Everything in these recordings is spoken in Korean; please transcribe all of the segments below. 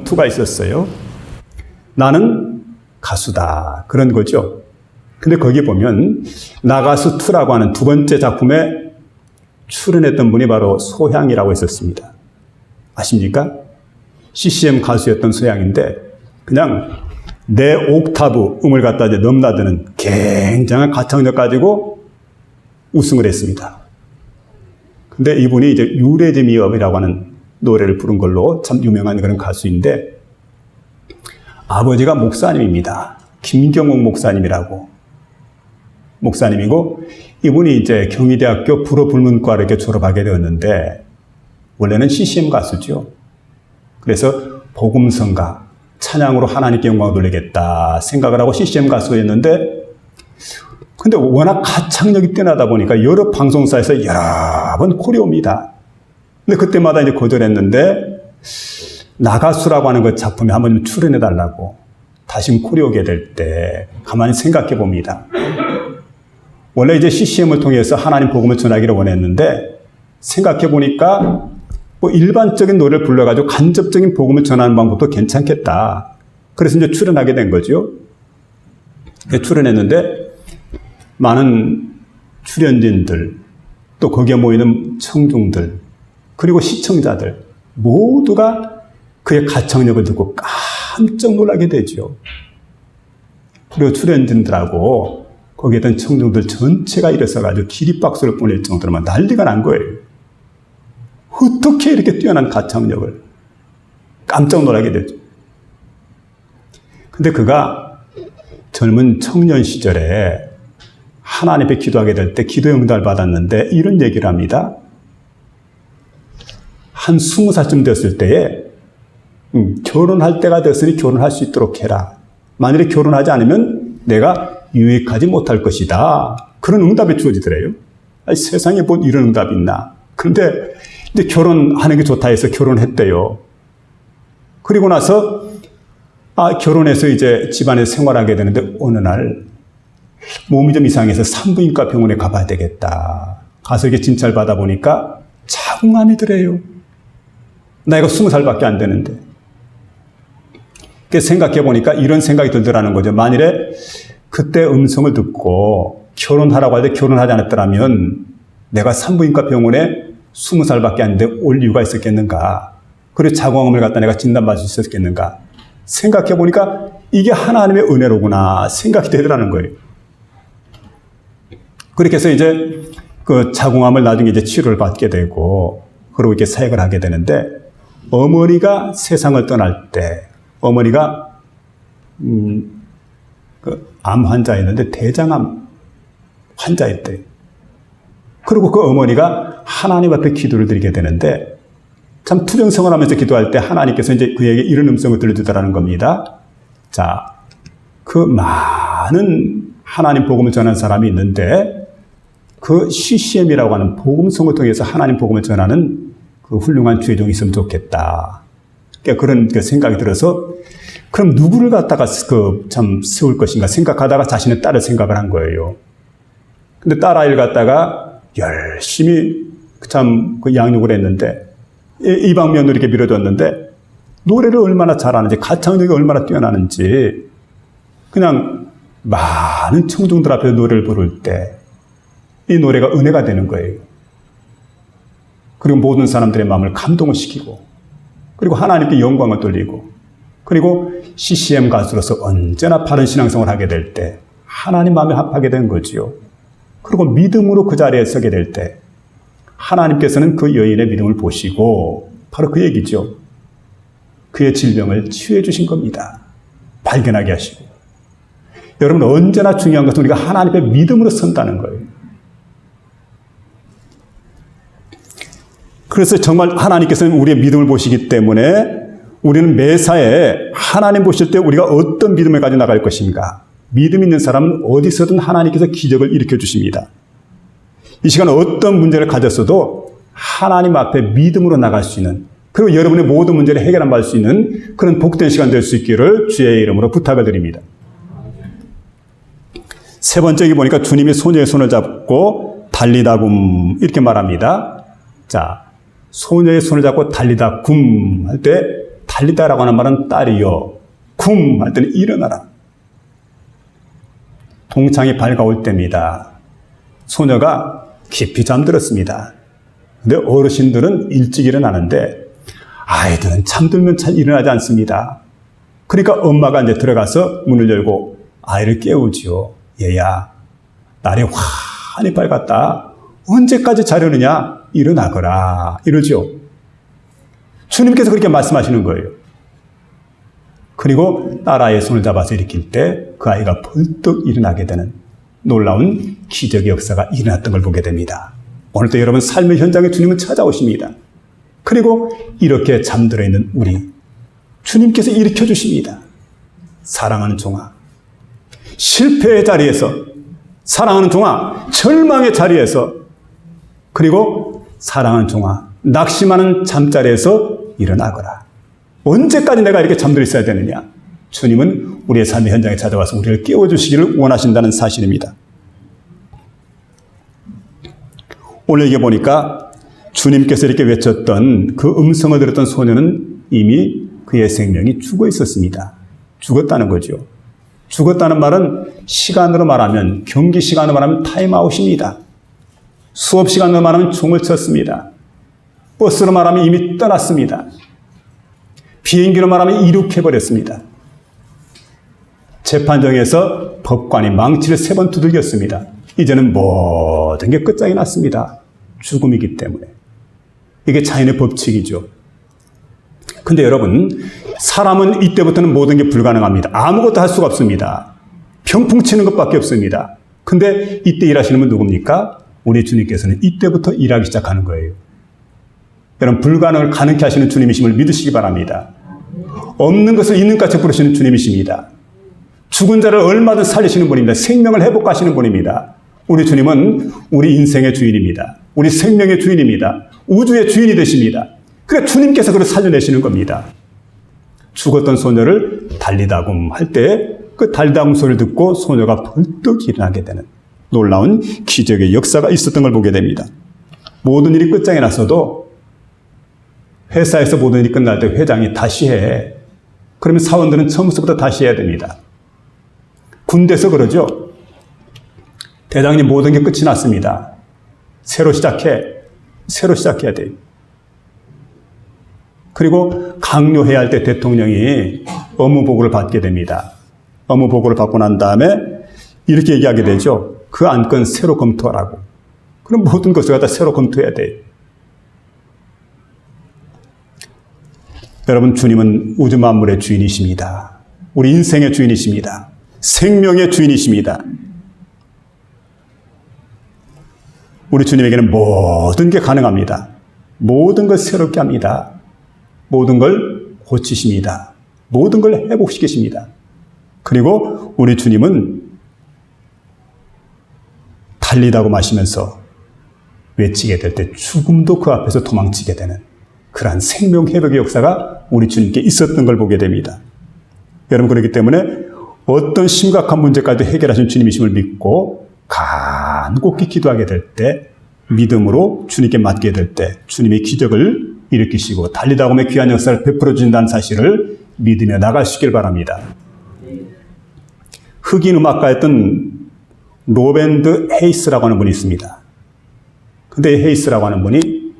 2가 있었어요. 나는 가수다. 그런 거죠. 근데 거기 보면 나가수 2라고 하는 두 번째 작품에 출연했던 분이 바로 소향이라고 있었습니다. 아십니까? CCM 가수였던 소향인데 그냥 내 옥타브 음을 갖다 이제 넘나드는 굉장한 가창력 가지고 우승을 했습니다. 근데 이분이 이제 유레즈미업이라고 하는 노래를 부른 걸로 참 유명한 그런 가수인데 아버지가 목사님입니다. 김경옥 목사님이라고 목사님이고 이분이 이제 경희대학교 불어불문과를 이렇게 졸업하게 되었는데 원래는 CCM 가수죠. 그래서 복음성가, 찬양으로 하나님께 영광을 돌리겠다 생각을 하고 CCM 가수였는데 근데 워낙 가창력이 뛰어나다 보니까 여러 방송사에서 여러 번 콜이 근데 그때마다 이제 거절했는데 나가수라고 하는 그 작품에 한번 출연해달라고 다시 콜이 오게 될 때 가만히 생각해 봅니다. 원래 이제 CCM을 통해서 하나님 복음을 전하기를 원했는데 생각해 보니까 뭐 일반적인 노래를 불러가지고 간접적인 복음을 전하는 방법도 괜찮겠다. 그래서 이제 출연하게 된 거죠. 출연했는데 많은 출연진들 또 거기에 모이는 청중들 그리고 시청자들 모두가 그의 가창력을 듣고 깜짝 놀라게 되죠. 그리고 출연진들하고 거기에 있던 청중들 전체가 일어서가지고 기립박수를 보낼 정도로 난리가 난 거예요. 어떻게 이렇게 뛰어난 가창력을 깜짝 놀라게 되죠. 근데 그가 젊은 청년 시절에 하나님 앞에 기도하게 될 때 기도 응답을 받았는데 이런 얘기를 합니다. 한 20살쯤 됐을 때에 결혼할 때가 됐으니 결혼할 수 있도록 해라. 만일에 결혼하지 않으면 내가 유익하지 못할 것이다. 그런 응답이 주어지더래요. 아니, 세상에 본 이런 응답이 있나. 그런데 이제 결혼하는 게 좋다 해서 결혼했대요. 그리고 나서 결혼해서 이제 집안에 생활하게 되는데 어느 날 몸이 좀 이상해서 산부인과 병원에 가봐야 되겠다. 가서 이렇게 진찰 받아보니까 자궁암이더래요. 나이가 20살밖에 안 되는데. 그래서 생각해보니까 이런 생각이 들더라는 거죠. 만일에 그때 음성을 듣고 결혼하라고 할 때 결혼하지 않았더라면 내가 산부인과 병원에 20살밖에 안 되는데 올 이유가 있었겠는가. 그리고 자궁암을 갖다 내가 진단받을 수 있었겠는가. 생각해보니까 이게 하나님의 은혜로구나 생각이 되더라는 거예요. 그렇게 해서 이제 그 자궁암을 나중에 이제 치료를 받게 되고 그리고 이렇게 사역을 하게 되는데 어머니가 세상을 떠날 때 어머니가 그 암 환자였는데 대장암 환자였대요. 그리고 그 어머니가 하나님 앞에 기도를 드리게 되는데 참 투정성을 하면서 기도할 때 하나님께서 이제 그에게 이런 음성을 들려주더라는 겁니다. 자, 그 많은 하나님 복음을 전하는 사람이 있는데 그 CCM이라고 하는 복음성을 통해서 하나님 복음을 전하는 그 훌륭한 주의종이 있으면 좋겠다. 그러니까 그런 생각이 들어서 그럼 누구를 갖다가 참 세울 것인가 생각하다가 자신의 딸을 생각을 한 거예요. 근데 딸 아이를 갖다가 열심히 참 그 양육을 했는데 이방면으로 이렇게 밀어줬는데 노래를 얼마나 잘하는지 가창력이 얼마나 뛰어나는지 그냥 많은 청중들 앞에서 노래를 부를 때 이 노래가 은혜가 되는 거예요. 그리고 모든 사람들의 마음을 감동을 시키고 그리고 하나님께 영광을 돌리고 그리고 CCM 가수로서 언제나 바른 신앙생활을 하게 될 때 하나님 마음에 합하게 된 거지요. 그리고 믿음으로 그 자리에 서게 될 때 하나님께서는 그 여인의 믿음을 보시고 바로 그 얘기죠. 그의 질병을 치유해 주신 겁니다. 발견하게 하시고. 여러분 언제나 중요한 것은 우리가 하나님 앞에 믿음으로 선다는 거예요. 그래서 정말 하나님께서는 우리의 믿음을 보시기 때문에 우리는 매사에 하나님 보실 때 우리가 어떤 믿음을 가지고 나갈 것인가. 믿음 있는 사람은 어디서든 하나님께서 기적을 일으켜 주십니다. 이 시간 어떤 문제를 가졌어도 하나님 앞에 믿음으로 나갈 수 있는 그리고 여러분의 모든 문제를 해결받을 수 있는 그런 복된 시간 될 수 있기를 주의 이름으로 부탁을 드립니다. 세 번째 보니까 주님이 소녀의 손을 잡고 달리다굼 이렇게 말합니다. 자, 소녀의 손을 잡고 달리다굼 할 때 달리다라고 하는 말은 딸이여 굼 할 때는 일어나라. 동창이 밝아올 때입니다. 소녀가 깊이 잠들었습니다. 근데 어르신들은 일찍 일어나는데 아이들은 잠들면 잘 일어나지 않습니다. 그러니까 엄마가 이제 들어가서 문을 열고 아이를 깨우지요. 얘야, 날이 환히 밝았다. 언제까지 자려느냐? 일어나거라. 이러죠. 주님께서 그렇게 말씀하시는 거예요. 그리고 딸아이의 손을 잡아서 일으킬 때 그 아이가 벌떡 일어나게 되는 놀라운 기적의 역사가 일어났던 걸 보게 됩니다. 오늘도 여러분 삶의 현장에 주님은 찾아오십니다. 그리고 이렇게 잠들어 있는 우리 주님께서 일으켜 주십니다. 사랑하는 종아, 실패의 자리에서, 사랑하는 종아, 절망의 자리에서, 그리고 사랑하는 종아, 낙심하는 잠자리에서 일어나거라. 언제까지 내가 이렇게 잠들어 있어야 되느냐? 주님은 우리의 삶의 현장에 찾아와서 우리를 깨워주시기를 원하신다는 사실입니다. 오늘 이게 보니까 주님께서 이렇게 외쳤던 그 음성을 들었던 소녀는 이미 그의 생명이 죽어 있었습니다. 죽었다는 거죠. 죽었다는 말은 시간으로 말하면, 경기 시간으로 말하면 타임아웃입니다. 수업 시간으로 말하면 종을 쳤습니다. 버스로 말하면 이미 떠났습니다. 비행기로 말하면 이륙해버렸습니다. 재판정에서 법관이 망치를 3번 두들겼습니다. 이제는 모든 게 끝장이 났습니다. 죽음이기 때문에. 이게 자연의 법칙이죠. 근데 여러분, 사람은 이때부터는 모든 게 불가능합니다. 아무것도 할 수가 없습니다. 병풍 치는 것밖에 없습니다. 근데 이때 일하시는 분 누굽니까? 우리 주님께서는 이때부터 일하기 시작하는 거예요. 여러분, 불가능을 가능케 하시는 주님이심을 믿으시기 바랍니다. 없는 것을 있는 것 같이 부르시는 주님이십니다. 죽은 자를 얼마든 살리시는 분입니다. 생명을 회복하시는 분입니다. 우리 주님은 우리 인생의 주인입니다. 우리 생명의 주인입니다. 우주의 주인이 되십니다. 그러니까 주님께서 그를 살려내시는 겁니다. 죽었던 소녀를 달리다굼 할 때 그 달리다굼 소리를 듣고 소녀가 벌떡 일어나게 되는 놀라운 기적의 역사가 있었던 걸 보게 됩니다. 모든 일이 끝장이 났어도 회사에서 모든 일이 끝날 때 회장이 다시 해. 그러면 사원들은 처음부터 다시 해야 됩니다. 군대에서 그러죠. 대장님 모든 게 끝이 났습니다. 새로 시작해. 새로 시작해야 돼요. 그리고 강요해야 할 때 대통령이 업무보고를 받게 됩니다. 업무보고를 받고 난 다음에 이렇게 얘기하게 되죠. 그 안건 새로 검토하라고. 그럼 모든 것을 갖다 새로 검토해야 돼요. 여러분, 주님은 우주 만물의 주인이십니다. 우리 인생의 주인이십니다. 생명의 주인이십니다. 우리 주님에게는 모든 게 가능합니다. 모든 걸 새롭게 합니다. 모든 걸 고치십니다. 모든 걸 회복시키십니다. 그리고 우리 주님은 달리다고 마시면서 외치게 될 때 죽음도 그 앞에서 도망치게 되는 그러한 생명 회복의 역사가 우리 주님께 있었던 걸 보게 됩니다. 여러분, 그렇기 때문에 어떤 심각한 문제까지도 해결하신 주님이심을 믿고 간곡히 기도하게 될 때, 믿음으로 주님께 맡게 될 때 주님의 기적을 일으키시고 달리다굼의 귀한 역사를 베풀어 주신다는 사실을 믿으며 나가시길 바랍니다. 흑인 음악가였던 로밴드 헤이스라고 하는 분이 있습니다. 근데 이 헤이스라고 하는 분이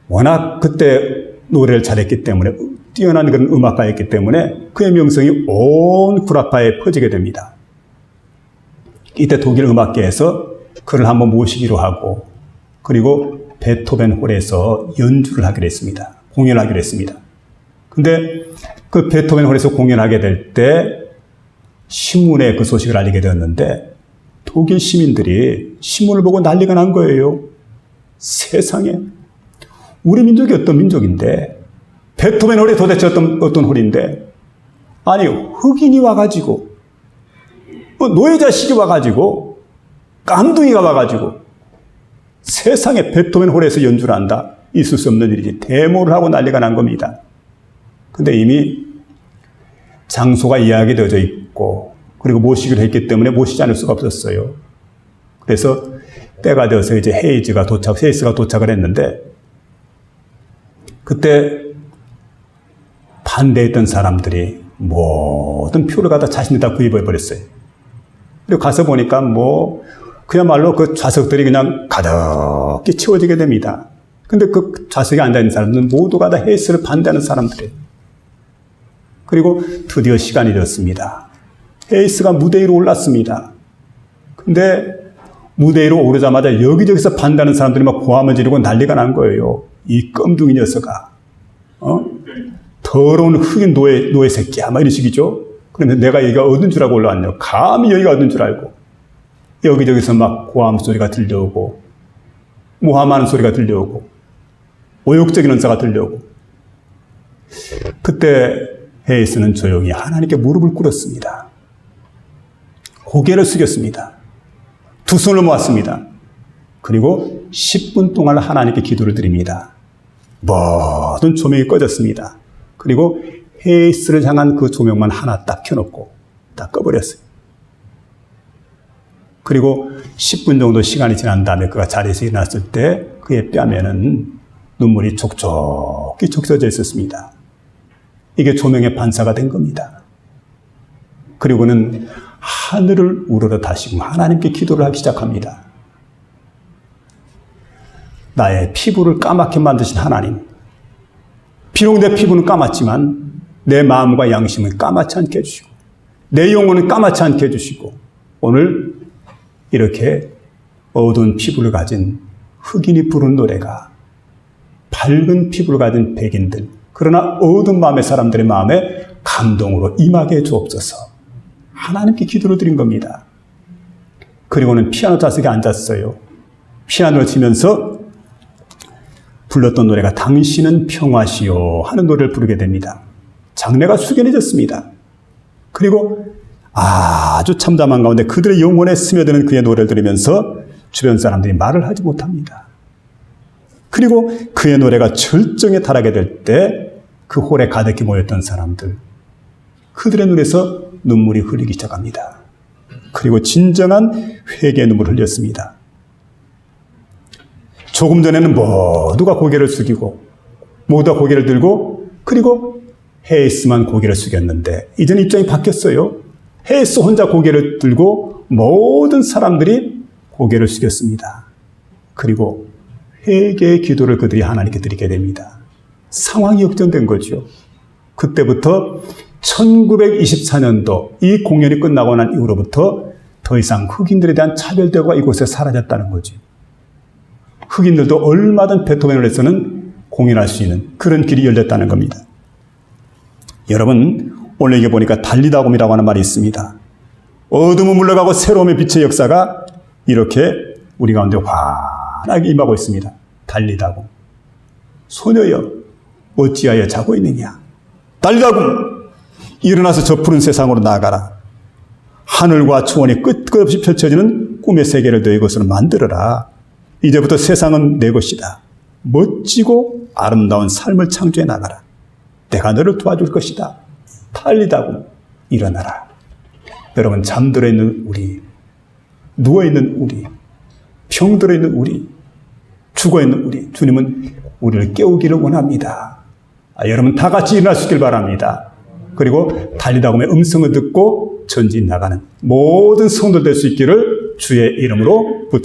워낙 그때 노래를 잘했기 때문에, 뛰어난 그런 음악가였기 때문에 그의 명성이 온 구라파에 퍼지게 됩니다. 이때 독일 음악계에서 그를 한번 모시기로 하고, 그리고 베토벤 홀에서 연주를 하기로 했습니다. 공연을 하기로 했습니다. 근데 그 베토벤 홀에서 공연하게 될 때 신문에 그 소식을 알리게 되었는데 독일 시민들이 신문을 보고 난리가 난 거예요. 세상에, 우리 민족이 어떤 민족인데, 베토벤 홀이 도대체 어떤 홀인데, 아니 흑인이 와가지고, 노예 자식이 와가지고, 깜둥이가 와가지고 세상에 베토벤 홀에서 연주를 한다. 있을 수 없는 일이지. 데모를 하고 난리가 난 겁니다. 근데 이미 장소가 예약이 되어져 있고, 그리고 모시기로 했기 때문에 모시지 않을 수가 없었어요. 그래서 때가 되어서 이제 헤이스가 도착을 했는데, 그때 반대했던 사람들이 모든 표를 갖다 자신들 다 구입해버렸어요. 그리고 가서 보니까 그야말로 그 좌석들이 그냥 가득히 채워지게 됩니다. 근데 그 좌석에 앉아있는 사람들은 모두가 다 헤이스를 반대하는 사람들이에요. 그리고 드디어 시간이 되었습니다. 헤이스가 무대 위로 올랐습니다. 근데 무대 위로 오르자마자 여기저기서 반대하는 사람들이 막 고함을 지르고 난리가 난 거예요. 이 껌둥이 녀석아. 더러운 흑인 노예 새끼야. 막 이런 식이죠. 그러면 내가 여기가 얻은 줄 알고 올라왔네요. 감히 여기가 얻은 줄 알고. 여기저기서 막 고함 소리가 들려오고, 모함하는 소리가 들려오고, 모욕적인 언사가 들려오고. 그때 헤이스는 조용히 하나님께 무릎을 꿇었습니다. 고개를 숙였습니다. 두 손을 모았습니다. 그리고 10분 동안 하나님께 기도를 드립니다. 모든 조명이 꺼졌습니다. 그리고 헤이스를 향한 그 조명만 하나 딱 켜놓고 딱 꺼버렸어요. 그리고 10분 정도 시간이 지난 다음에 그가 자리에서 일어났을 때 그의 뺨에는 눈물이 촉촉히 적셔져 있었습니다. 이게 조명의 반사가 된 겁니다. 그리고는 하늘을 우러러 다시금 하나님께 기도를 하기 시작합니다. 나의 피부를 까맣게 만드신 하나님, 비록 내 피부는 까맣지만 내 마음과 양심은 까맣지 않게 해주시고 내 영혼은 까맣지 않게 해주시고 오늘 이렇게 어두운 피부를 가진 흑인이 부른 노래가 밝은 피부를 가진 백인들, 그러나 어두운 마음의 사람들의 마음에 감동으로 임하게 해 주옵소서. 하나님께 기도를 드린 겁니다. 그리고는 피아노 좌석에 앉았어요. 피아노를 치면서 불렀던 노래가 당신은 평화시요 하는 노래를 부르게 됩니다. 장래가 숙연해졌습니다. 그리고 아주 참담한 가운데 그들의 영혼에 스며드는 그의 노래를 들으면서 주변 사람들이 말을 하지 못합니다. 그리고 그의 노래가 절정에 달하게 될 때 그 홀에 가득히 모였던 사람들, 그들의 눈에서 눈물이 흐르기 시작합니다. 그리고 진정한 회개의 눈물을 흘렸습니다. 조금 전에는 모두가 고개를 숙이고 모두가 고개를 들고 그리고 헤이스만 고개를 숙였는데 이제는 입장이 바뀌었어요. 헤이스 혼자 고개를 들고 모든 사람들이 고개를 숙였습니다. 그리고 회개의 기도를 그들이 하나님께 드리게 됩니다. 상황이 역전된 거죠. 그때부터 1924년도 이 공연이 끝나고 난 이후로부터 더 이상 흑인들에 대한 차별대우가 이곳에 사라졌다는 거죠. 흑인들도 얼마든 베토벤을 해서는 공연할 수 있는 그런 길이 열렸다는 겁니다. 여러분, 오늘 이게 보니까 달리다곰이라고 하는 말이 있습니다. 어둠은 물러가고 새로움의 빛의 역사가 이렇게 우리 가운데 환하게 임하고 있습니다. 달리다곰. 소녀여, 어찌하여 자고 있느냐? 달리다곰, 일어나서 저 푸른 세상으로 나아가라. 하늘과 초원이 끝없이 펼쳐지는 꿈의 세계를 너희 것으로 만들어라. 이제부터 세상은 내 것이다. 멋지고 아름다운 삶을 창조해 나가라. 내가 너를 도와줄 것이다. 달리다곰, 일어나라. 여러분, 잠들어 있는 우리, 누워 있는 우리, 병들어 있는 우리, 죽어 있는 우리, 주님은 우리를 깨우기를 원합니다. 여러분 다 같이 일어날 수 있길 바랍니다. 그리고 달리다곰의 음성을 듣고 전진 나가는 모든 성도들 될 수 있기를 주의 이름으로 부탁드립니다.